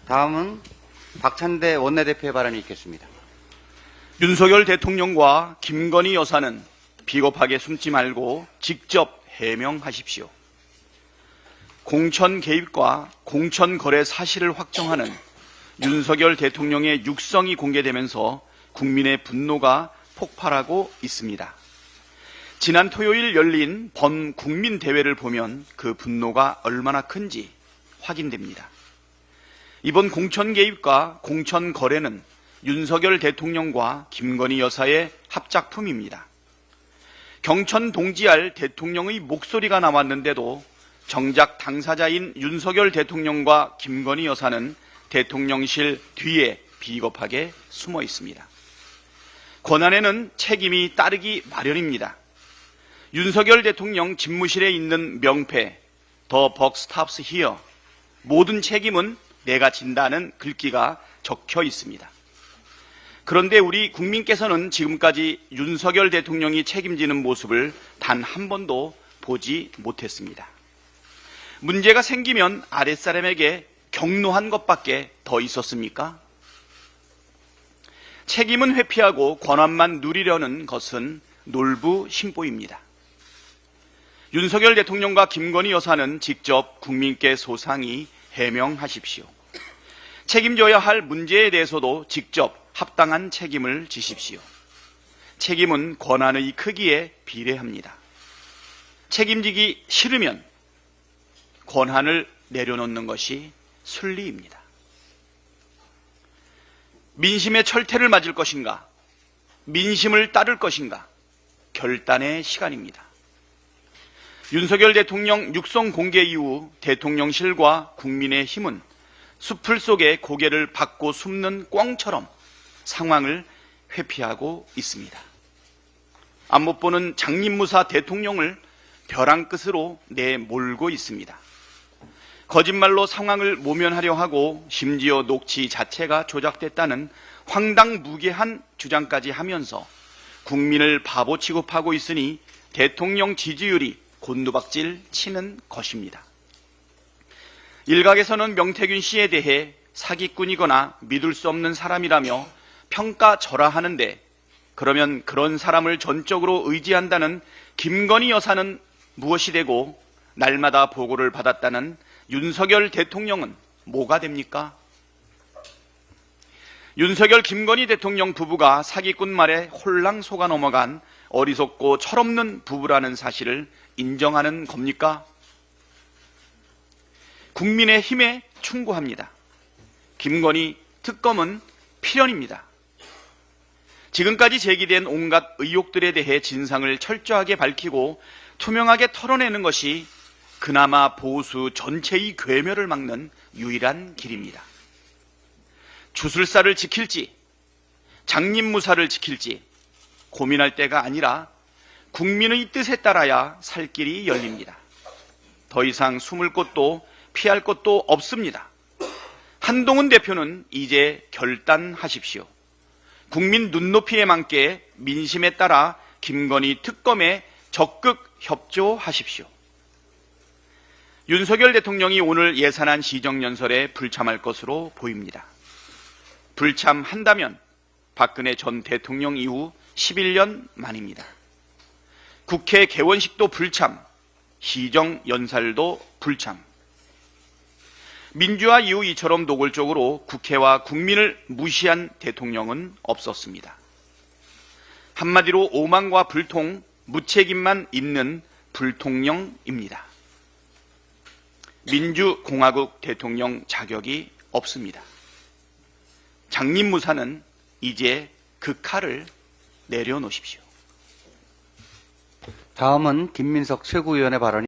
다음은 박찬대 원내대표의 발언이 있겠습니다. 윤석열 대통령과 김건희 여사는 비겁하게 숨지 말고 직접 해명하십시오. 공천 개입과 공천 거래 사실을 확정하는 윤석열 대통령의 육성이 공개되면서 국민의 분노가 폭발하고 있습니다. 지난 토요일 열린 범국민대회를 보면 그 분노가 얼마나 큰지 확인됩니다. 이번 공천 개입과 공천 거래는 윤석열 대통령과 김건희 여사의 합작품입니다. 경천 동지할 대통령의 목소리가 나왔는데도 정작 당사자인 윤석열 대통령과 김건희 여사는 대통령실 뒤에 비겁하게 숨어 있습니다. 권한에는 책임이 따르기 마련입니다. 윤석열 대통령 집무실에 있는 명패 The buck stops here, 모든 책임은 내가 진다는 글귀가 적혀 있습니다. 그런데 우리 국민께서는 지금까지 윤석열 대통령이 책임지는 모습을 단 한 번도 보지 못했습니다. 문제가 생기면 아랫사람에게 격노한 것밖에 더 있었습니까? 책임은 회피하고 권한만 누리려는 것은 놀부심보입니다. 윤석열 대통령과 김건희 여사는 직접 국민께 소상히 해명하십시오. 책임져야 할 문제에 대해서도 직접 합당한 책임을 지십시오. 책임은 권한의 크기에 비례합니다. 책임지기 싫으면 권한을 내려놓는 것이 순리입니다. 민심의 철퇴를 맞을 것인가, 민심을 따를 것인가, 결단의 시간입니다. 윤석열 대통령 육성 공개 이후 대통령실과 국민의힘은 숲을 속에 고개를 받고 숨는 꿩처럼 상황을 회피하고 있습니다. 앞 못 보는 장님무사 대통령을 벼랑 끝으로 내몰고 있습니다. 거짓말로 상황을 모면하려 하고 심지어 녹취 자체가 조작됐다는 황당무계한 주장까지 하면서 국민을 바보 취급하고 있으니 대통령 지지율이 곤두박질 치는 것입니다. 일각에서는 명태균 씨에 대해 사기꾼이거나 믿을 수 없는 사람이라며 평가절하하는데, 그러면 그런 사람을 전적으로 의지한다는 김건희 여사는 무엇이 되고 날마다 보고를 받았다는 윤석열 대통령은 뭐가 됩니까? 윤석열 김건희 대통령 부부가 사기꾼 말에 홀랑 속아 넘어간 어리석고 철없는 부부라는 사실을 인정하는 겁니까? 국민의힘에 충고합니다. 김건희 특검은 필연입니다. 지금까지 제기된 온갖 의혹들에 대해 진상을 철저하게 밝히고 투명하게 털어내는 것이 그나마 보수 전체의 괴멸을 막는 유일한 길입니다. 주술사를 지킬지 장님무사를 지킬지 고민할 때가 아니라 국민의 뜻에 따라야 살 길이 열립니다. 더 이상 숨을 곳도 피할 곳도 없습니다. 한동훈 대표는 이제 결단하십시오. 국민 눈높이에 맞게 민심에 따라 김건희 특검에 적극 협조하십시오. 윤석열 대통령이 오늘 예산안 시정연설에 불참할 것으로 보입니다. 불참한다면 박근혜 전 대통령 이후 11년 만입니다. 국회 개원식도 불참, 시정연설도 불참. 민주화 이후 이처럼 노골적으로 국회와 국민을 무시한 대통령은 없었습니다. 한마디로 오만과 불통, 무책임만 있는 불통령입니다. 민주공화국 대통령 자격이 없습니다. 장님무사는 이제 그 칼을 내려놓으십시오. 다음은 김민석 최고위원의 발언이